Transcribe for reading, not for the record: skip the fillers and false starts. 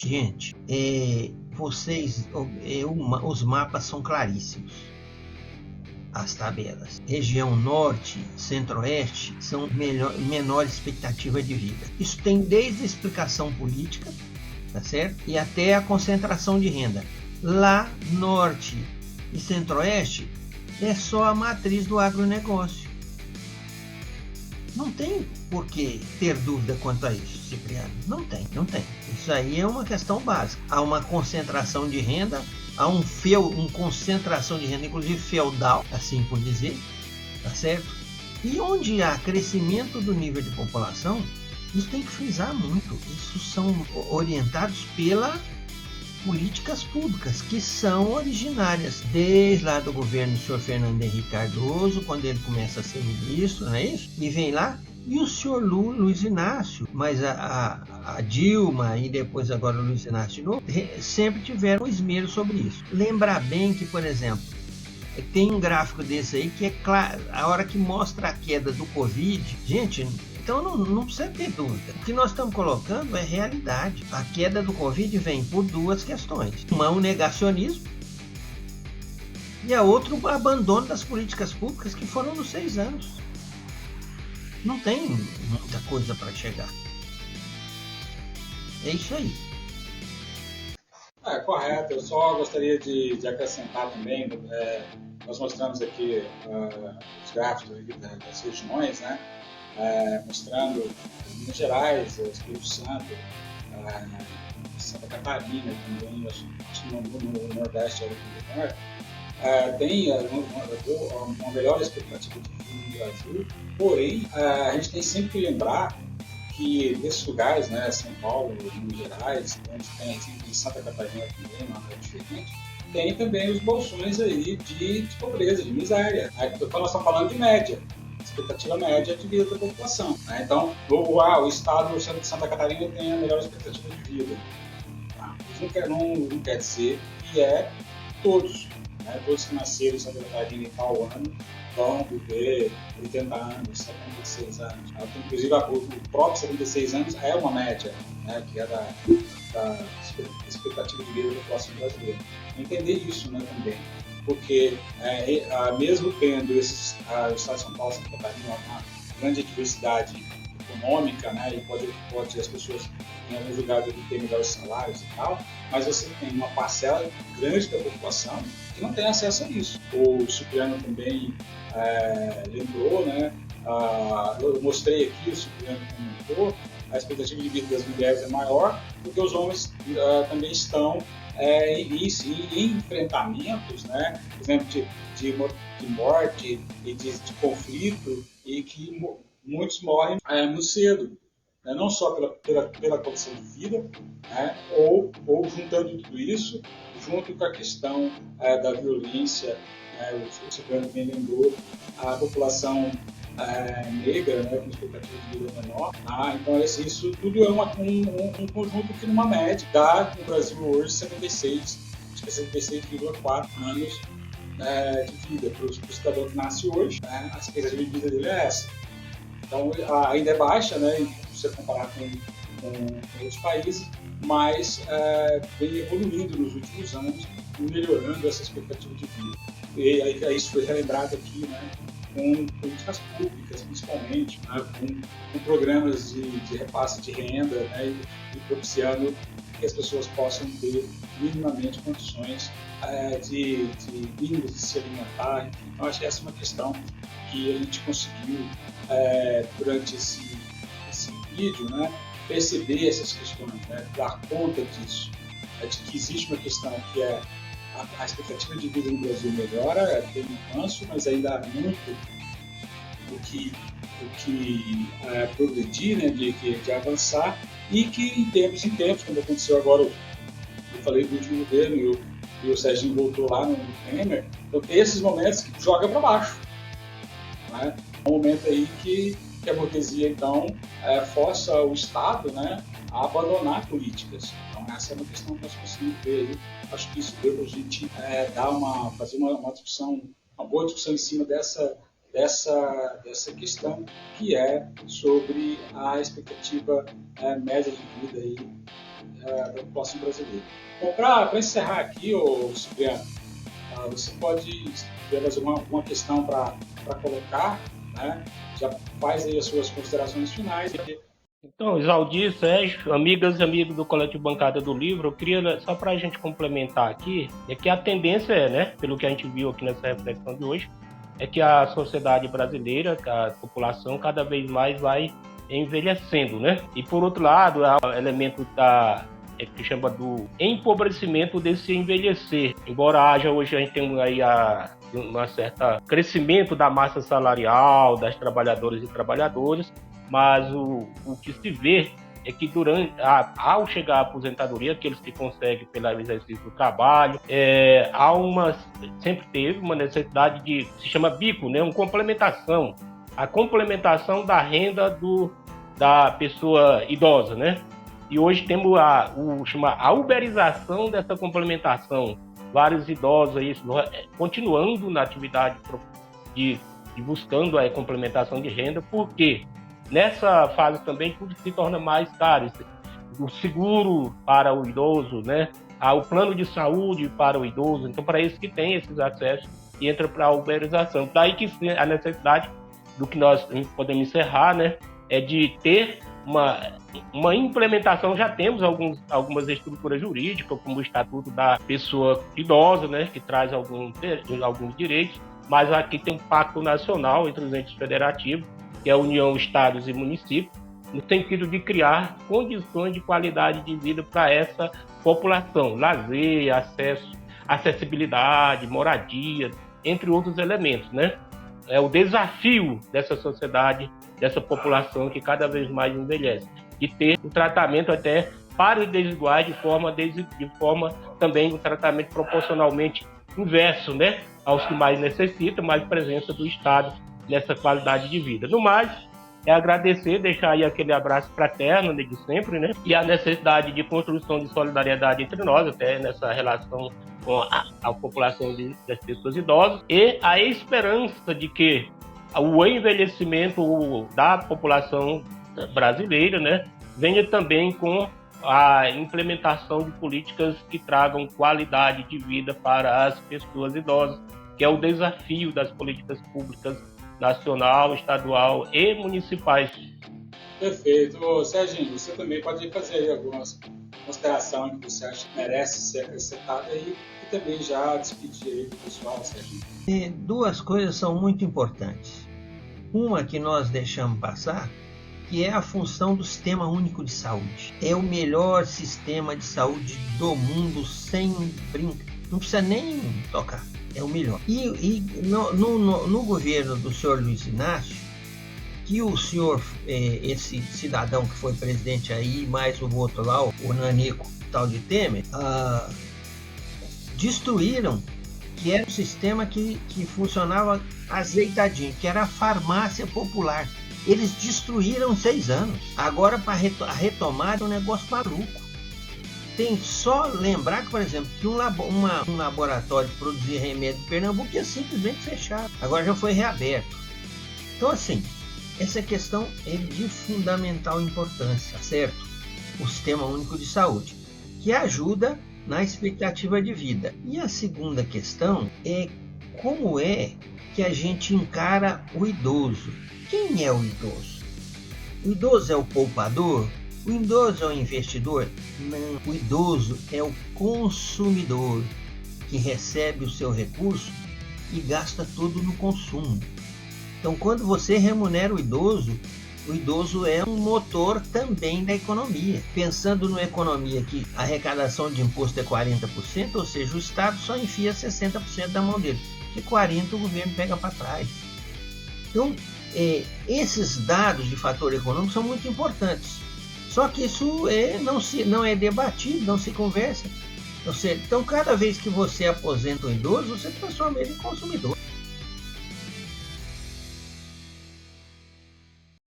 Gente, os mapas são claríssimos. As tabelas. Região norte, centro-oeste são menor expectativa de vida. Isso tem desde a explicação política, tá certo? E até a concentração de renda. Lá, norte e centro-oeste é só a matriz do agronegócio. Não tem por que ter dúvida quanto a isso, Cipriano. Não tem. Isso aí é uma questão básica. Há uma concentração de renda, há uma concentração de renda, inclusive feudal, assim por dizer, tá certo? E onde há crescimento do nível de população, isso tem que frisar muito. Isso são orientados pelas políticas públicas, que são originárias desde lá do governo do senhor Fernando Henrique Cardoso, quando ele começa a ser ministro, não é isso? E vem lá, e o senhor Luiz Inácio, mas a Dilma e depois agora o Luiz Inácio de novo, sempre tiveram esmero sobre isso. Lembrar bem que, por exemplo, tem um gráfico desse aí que é claro, a hora que mostra a queda do Covid, gente, então não precisa ter dúvida. O que nós estamos colocando é realidade. A queda do Covid vem por duas questões. Uma, o negacionismo, e a outra, o abandono das políticas públicas que foram nos 6 anos. Não tem muita coisa para chegar. É isso aí. Correto. Eu só gostaria de acrescentar também, nós mostramos aqui os gráficos das regiões, né? Mostrando Minas Gerais, Espírito Santo, Santa Catarina, também, acho que no Nordeste do Norte, tem uma melhor expectativa de vida no Brasil, porém, a gente tem sempre que lembrar que nesses lugares, né, São Paulo, Minas Gerais, onde tem em Santa Catarina também, uma coisa diferente, tem também os bolsões aí de pobreza, de miséria. Então nós estamos falando de média, expectativa média de vida da população. Né? Então, o estado de Santa Catarina tem a melhor expectativa de vida. Tá? Isso não quer dizer que é todos. Né? Todos que nasceram em Santa Catarina em tal ano vão viver 80 anos, 76 anos. Inclusive, o próprio 76 anos é uma média, né? Que é da expectativa de vida da população brasileira. Entender isso, né, também. Porque mesmo tendo o estado de São Paulo e Santa Catarina uma grande diversidade econômica, né, e pode as pessoas em alguns lugares ter melhores salários e tal, mas você tem uma parcela grande da população que não tem acesso a isso. O Cipriano também lembrou, né, eu mostrei aqui, o Cipriano comentou, a expectativa de vida das mulheres é maior, porque os homens também estão em enfrentamentos, né? Por exemplo, de morte e de conflito, e que muitos morrem muito cedo, né? Não só pela condição de vida, né? ou juntando tudo isso, junto com a questão da violência, o Cipriano bem lembrou, a população negra, né, com expectativa de vida menor. Então, isso tudo é um conjunto que, numa média, dá no Brasil hoje 76,4 anos de vida. Para o cidadão que nasce hoje, a expectativa de vida dele é essa. Então, ainda é baixa, né, se você comparar com outros países, mas vem evoluindo nos últimos anos e melhorando essa expectativa de vida. E aí, isso foi relembrado aqui, né, com políticas públicas, principalmente, né, com programas de repasse de renda, né, e propiciando que as pessoas possam ter minimamente condições mínimas de se alimentar. Então, acho que essa é uma questão que a gente conseguiu, durante esse vídeo, né, perceber essas questões, né, dar conta disso, de que existe uma questão que é a expectativa de vida no Brasil melhora, tem um avanço, mas ainda há muito o que progredir, né, de avançar, e que em tempos, como aconteceu agora, eu falei do último governo e o Serginho voltou lá no Temer, então tem esses momentos que joga para baixo. Né? É um momento aí que a burguesia, então, força o Estado, né, a abandonar políticas. Então, essa é uma questão que nós conseguimos ver. Acho que isso deu para a gente fazer uma discussão, uma boa discussão em cima dessa questão, que é sobre a expectativa média de vida aí, da população brasileira. Bom, para encerrar aqui, Cipriano, você pode ter mais alguma questão para colocar, né? Já faz aí as suas considerações finais. Então, Isaldir, Sérgio, amigas e amigos do Coletivo Bancada do Livro, eu queria, só para a gente complementar aqui, é que a tendência é, né, pelo que a gente viu aqui nessa reflexão de hoje, é que a sociedade brasileira, a população, cada vez mais vai envelhecendo, né? E, por outro lado, há o elemento que chama do empobrecimento desse envelhecer. Embora haja hoje, a gente tem aí um certo crescimento da massa salarial, das trabalhadoras e trabalhadores, mas o que se vê é que ao chegar à aposentadoria, aqueles que conseguem pelo exercício do trabalho, sempre teve uma necessidade de, se chama bico, né, uma complementação, a complementação da renda da pessoa idosa, né? E hoje temos a uberização dessa complementação. Vários idosos aí continuando na atividade de buscando a complementação de renda, porque nessa fase também tudo se torna mais caro. O seguro para o idoso, né? O plano de saúde para o idoso. Então, para esse que tem esses acessos, entra para a uberização. Daí que a necessidade do que nós podemos encerrar, né? É de ter uma implementação. Já temos algumas estruturas jurídicas, como o Estatuto da Pessoa Idosa, né? Que traz alguns direitos, mas aqui tem um pacto nacional entre os entes federativos, que é a União, Estados e Municípios, no sentido de criar condições de qualidade de vida para essa população, lazer, acessibilidade, moradia, entre outros elementos, né? É o desafio dessa sociedade, dessa população que cada vez mais envelhece, de ter um tratamento até para os desiguais de forma também um tratamento proporcionalmente inverso, né? Aos que mais necessitam, mais presença do Estado nessa qualidade de vida. No mais, é agradecer, deixar aí aquele abraço fraterno de sempre, né? E a necessidade de construção de solidariedade entre nós, até nessa relação com a população das pessoas idosas, e a esperança de que o envelhecimento da população brasileira, né, venha também com a implementação de políticas que tragam qualidade de vida para as pessoas idosas, que é o desafio das políticas públicas nacional, estadual e municipais. Perfeito. Serginho, você também pode fazer aí algumas considerações que você acha que merece ser acrescentada aí e também já despedir aí do pessoal, Serginho. Duas coisas são muito importantes. Uma que nós deixamos passar, que é a função do Sistema Único de Saúde. É o melhor sistema de saúde do mundo, sem brincar. Não precisa nem tocar. É o melhor. E no governo do senhor Luiz Inácio, que o senhor, esse cidadão que foi presidente aí, mais o outro lá, o Nanico, tal de Temer, destruíram, que era um sistema que funcionava azeitadinho, que era a farmácia popular. Eles destruíram 6 anos. Agora, para retomar, é um negócio maluco. Tem só lembrar que, por exemplo, que um laboratório que produzia remédio em Pernambuco ia simplesmente fechar. Agora já foi reaberto. Então, assim, essa questão é de fundamental importância, certo? O Sistema Único de Saúde, que ajuda na expectativa de vida. E a segunda questão é como é que a gente encara o idoso. Quem é o idoso? O idoso é o poupador? O idoso é o investidor? Não. O idoso é o consumidor, que recebe o seu recurso e gasta tudo no consumo. Então, quando você remunera o idoso é um motor também da economia. Pensando numa economia que a arrecadação de imposto é 40%, ou seja, o Estado só enfia 60% da mão dele, que 40% o governo pega para trás. Então, esses dados de fator econômico são muito importantes. Só que isso não é debatido, não se conversa. Então, cada vez que você aposenta um idoso, você transforma ele em consumidor.